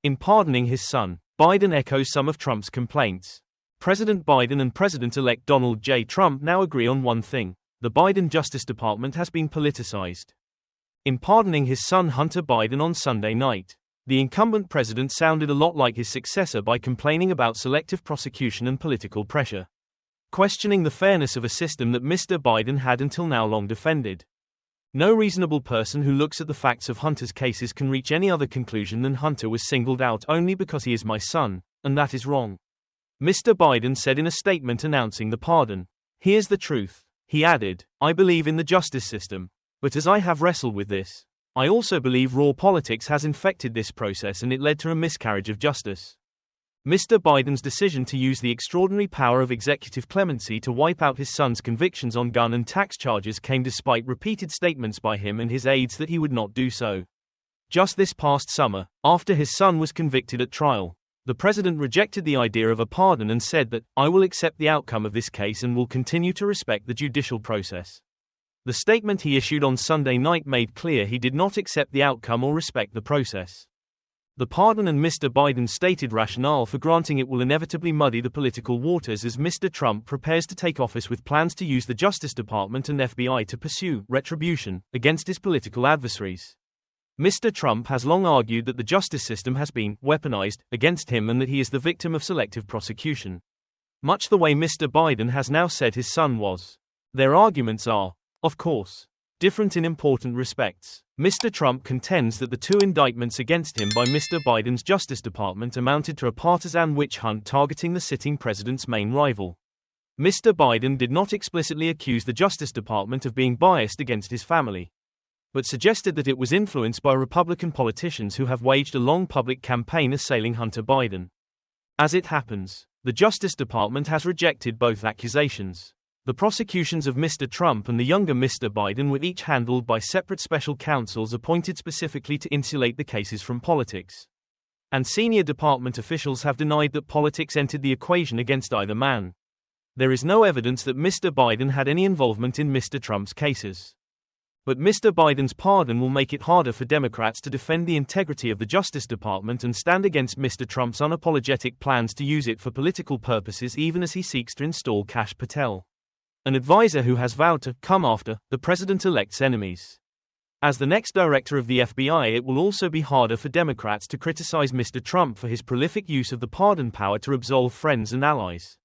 In pardoning his son, Biden echoes some of Trump's complaints. President Biden and President-elect Donald J. Trump now agree on one thing: the Biden Justice Department has been politicized. In pardoning his son Hunter Biden on Sunday night, the incumbent president sounded a lot like his successor by complaining about selective prosecution and political pressure, questioning the fairness of a system that Mr. Biden had until now long defended. No reasonable person who looks at the facts of Hunter's cases can reach any other conclusion than Hunter was singled out only because he is my son, and that is wrong. Mr. Biden said in a statement announcing the pardon. Here's the truth, he added, I believe in the justice system. But as I have wrestled with this, I also believe raw politics has infected this process and it led to a miscarriage of justice. Mr. Biden's decision to use the extraordinary power of executive clemency to wipe out his son's convictions on gun and tax charges came despite repeated statements by him and his aides that he would not do so. Just this past summer, after his son was convicted at trial, the president rejected the idea of a pardon and said that, I will accept the outcome of this case and will continue to respect the judicial process. The statement he issued on Sunday night made clear he did not accept the outcome or respect the process. The pardon and Mr. Biden's stated rationale for granting it will inevitably muddy the political waters as Mr. Trump prepares to take office with plans to use the Justice Department and FBI to pursue retribution against his political adversaries. Mr. Trump has long argued that the justice system has been weaponized against him and that he is the victim of selective prosecution, much the way Mr. Biden has now said his son was. Their arguments are, of course, different in important respects. Mr. Trump contends that the two indictments against him by Mr. Biden's Justice Department amounted to a partisan witch hunt targeting the sitting president's main rival. Mr. Biden did not explicitly accuse the Justice Department of being biased against his family, but suggested that it was influenced by Republican politicians who have waged a long public campaign assailing Hunter Biden. As it happens, the Justice Department has rejected both accusations. The prosecutions of Mr. Trump and the younger Mr. Biden were each handled by separate special counsels appointed specifically to insulate the cases from politics. And senior department officials have denied that politics entered the equation against either man. There is no evidence that Mr. Biden had any involvement in Mr. Trump's cases. But Mr. Biden's pardon will make it harder for Democrats to defend the integrity of the Justice Department and stand against Mr. Trump's unapologetic plans to use it for political purposes even as he seeks to install Kash Patel, an advisor who has vowed to come after the president-elect's enemies. As the next director of the FBI, it will also be harder for Democrats to criticize Mr. Trump for his prolific use of the pardon power to absolve friends and allies,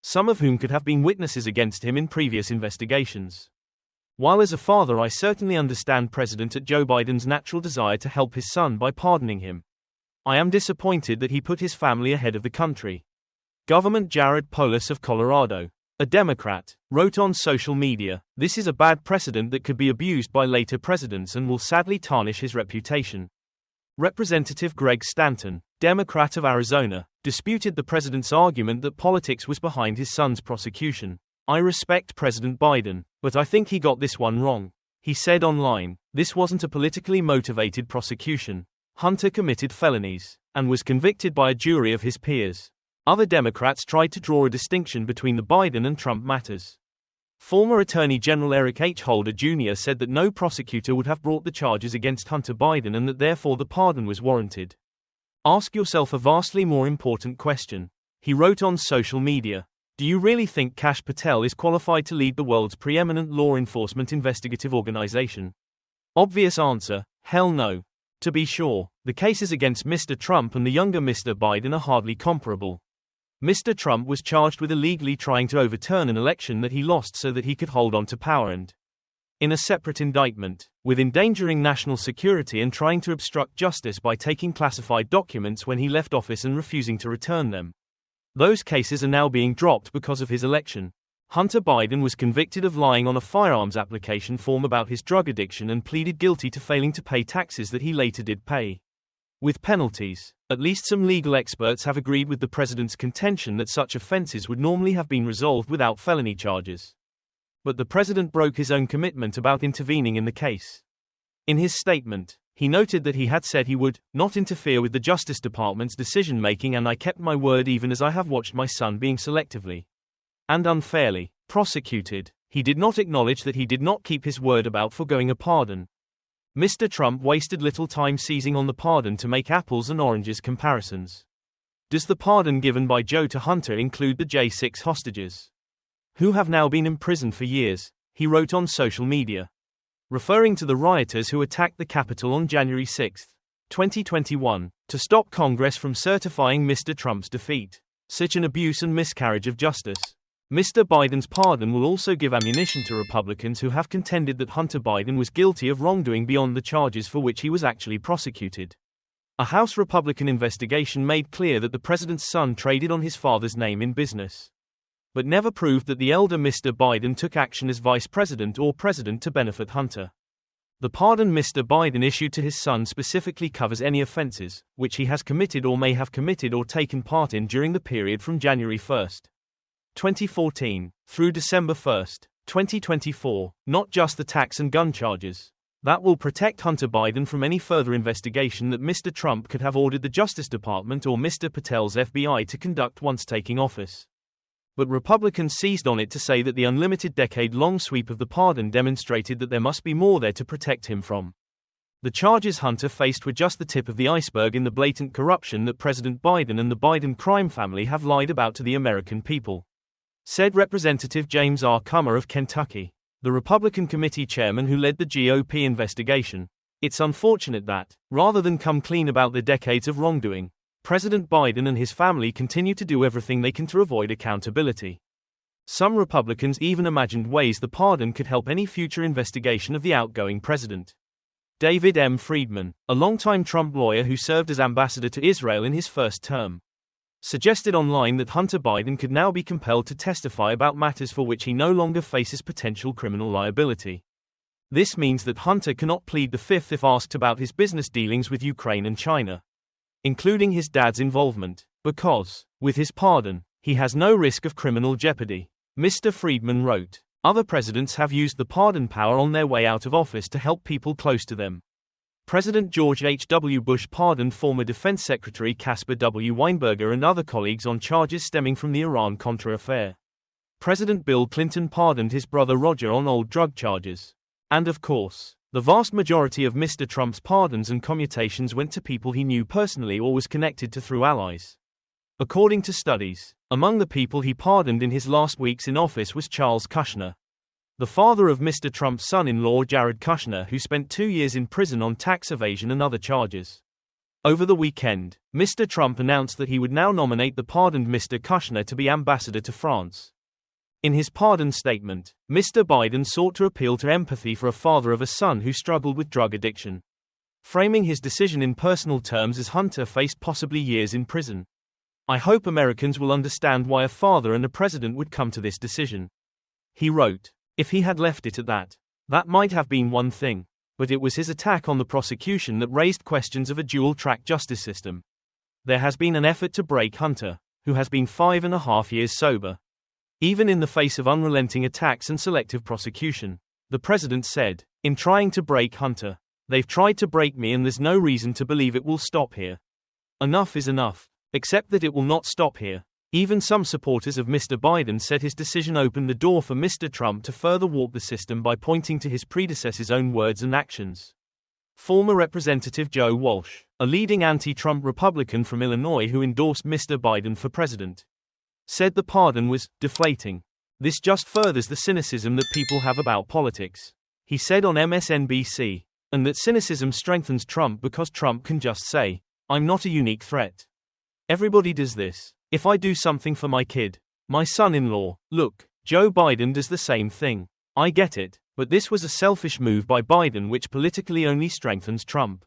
some of whom could have been witnesses against him in previous investigations. While as a father I certainly understand President Joe Biden's natural desire to help his son by pardoning him, I am disappointed that he put his family ahead of the country. Government Jared Polis of Colorado, a Democrat, wrote on social media, "This is a bad precedent that could be abused by later presidents and will sadly tarnish his reputation." Representative Greg Stanton, Democrat of Arizona, disputed the president's argument that politics was behind his son's prosecution. "I respect President Biden, but I think he got this one wrong," he said online. "This wasn't a politically motivated prosecution. Hunter committed felonies and was convicted by a jury of his peers." Other Democrats tried to draw a distinction between the Biden and Trump matters. Former Attorney General Eric H. Holder Jr. said that no prosecutor would have brought the charges against Hunter Biden and that therefore the pardon was warranted. "Ask yourself a vastly more important question," he wrote on social media. "Do you really think Kash Patel is qualified to lead the world's preeminent law enforcement investigative organization?" Obvious answer, hell no. To be sure, the cases against Mr. Trump and the younger Mr. Biden are hardly comparable. Mr. Trump was charged with illegally trying to overturn an election that he lost so that he could hold on to power and, in a separate indictment, with endangering national security and trying to obstruct justice by taking classified documents when he left office and refusing to return them. Those cases are now being dropped because of his election. Hunter Biden was convicted of lying on a firearms application form about his drug addiction and pleaded guilty to failing to pay taxes that he later did pay, with penalties. At least some legal experts have agreed with the president's contention that such offenses would normally have been resolved without felony charges. But the president broke his own commitment about intervening in the case. In his statement, he noted that he had said he would not interfere with the Justice Department's decision-making, and I kept my word even as I have watched my son being selectively and unfairly prosecuted. He did not acknowledge that he did not keep his word about foregoing a pardon. Mr. Trump wasted little time seizing on the pardon to make apples and oranges comparisons. Does the pardon given by Joe to Hunter include the J6 hostages, who have now been imprisoned for years? He wrote on social media, referring to the rioters who attacked the Capitol on January 6, 2021, to stop Congress from certifying Mr. Trump's defeat. Such an abuse and miscarriage of justice. Mr. Biden's pardon will also give ammunition to Republicans who have contended that Hunter Biden was guilty of wrongdoing beyond the charges for which he was actually prosecuted. A House Republican investigation made clear that the president's son traded on his father's name in business, but never proved that the elder Mr. Biden took action as vice president or president to benefit Hunter. The pardon Mr. Biden issued to his son specifically covers any offenses which he has committed or may have committed or taken part in during the period from January 1, 2014, through December 1, 2024, not just the tax and gun charges. That will protect Hunter Biden from any further investigation that Mr. Trump could have ordered the Justice Department or Mr. Patel's FBI to conduct once taking office. But Republicans seized on it to say that the unlimited decade-long sweep of the pardon demonstrated that there must be more there to protect him from. The charges Hunter faced were just the tip of the iceberg in the blatant corruption that President Biden and the Biden crime family have lied about to the American people, said Representative James R. Comer of Kentucky, the Republican committee chairman who led the GOP investigation. It's unfortunate that, rather than come clean about the decades of wrongdoing, President Biden and his family continue to do everything they can to avoid accountability. Some Republicans even imagined ways the pardon could help any future investigation of the outgoing president. David M. Friedman, a longtime Trump lawyer who served as ambassador to Israel in his first term, suggested online that Hunter Biden could now be compelled to testify about matters for which he no longer faces potential criminal liability. This means that Hunter cannot plead the fifth if asked about his business dealings with Ukraine and China, including his dad's involvement, because, with his pardon, he has no risk of criminal jeopardy. Mr. Friedman wrote, other presidents have used the pardon power on their way out of office to help people close to them. President George H. W. Bush pardoned former Defense Secretary Caspar W. Weinberger and other colleagues on charges stemming from the Iran-Contra affair. President Bill Clinton pardoned his brother Roger on old drug charges. And of course, the vast majority of Mr. Trump's pardons and commutations went to people he knew personally or was connected to through allies. According to studies, among the people he pardoned in his last weeks in office was Charles Kushner, the father of Mr. Trump's son-in-law Jared Kushner, who spent 2 years in prison on tax evasion and other charges. Over the weekend, Mr. Trump announced that he would now nominate the pardoned Mr. Kushner to be ambassador to France. In his pardon statement, Mr. Biden sought to appeal to empathy for a father of a son who struggled with drug addiction, framing his decision in personal terms as Hunter faced possibly years in prison. I hope Americans will understand why a father and a president would come to this decision. He wrote, if he had left it at that, that might have been one thing, but it was his attack on the prosecution that raised questions of a dual-track justice system. There has been an effort to break Hunter, who has been 5.5 years sober, even in the face of unrelenting attacks and selective prosecution. The president said, in trying to break Hunter, they've tried to break me and there's no reason to believe it will stop here. Enough is enough, except that it will not stop here. Even some supporters of Mr. Biden said his decision opened the door for Mr. Trump to further warp the system by pointing to his predecessor's own words and actions. Former Representative Joe Walsh, a leading anti-Trump Republican from Illinois who endorsed Mr. Biden for president, said the pardon was deflating. This just furthers the cynicism that people have about politics, he said on MSNBC, and that cynicism strengthens Trump because Trump can just say, I'm not a unique threat. Everybody does this. If I do something for my kid, my son-in-law, look, Joe Biden does the same thing. I get it, but this was a selfish move by Biden which politically only strengthens Trump.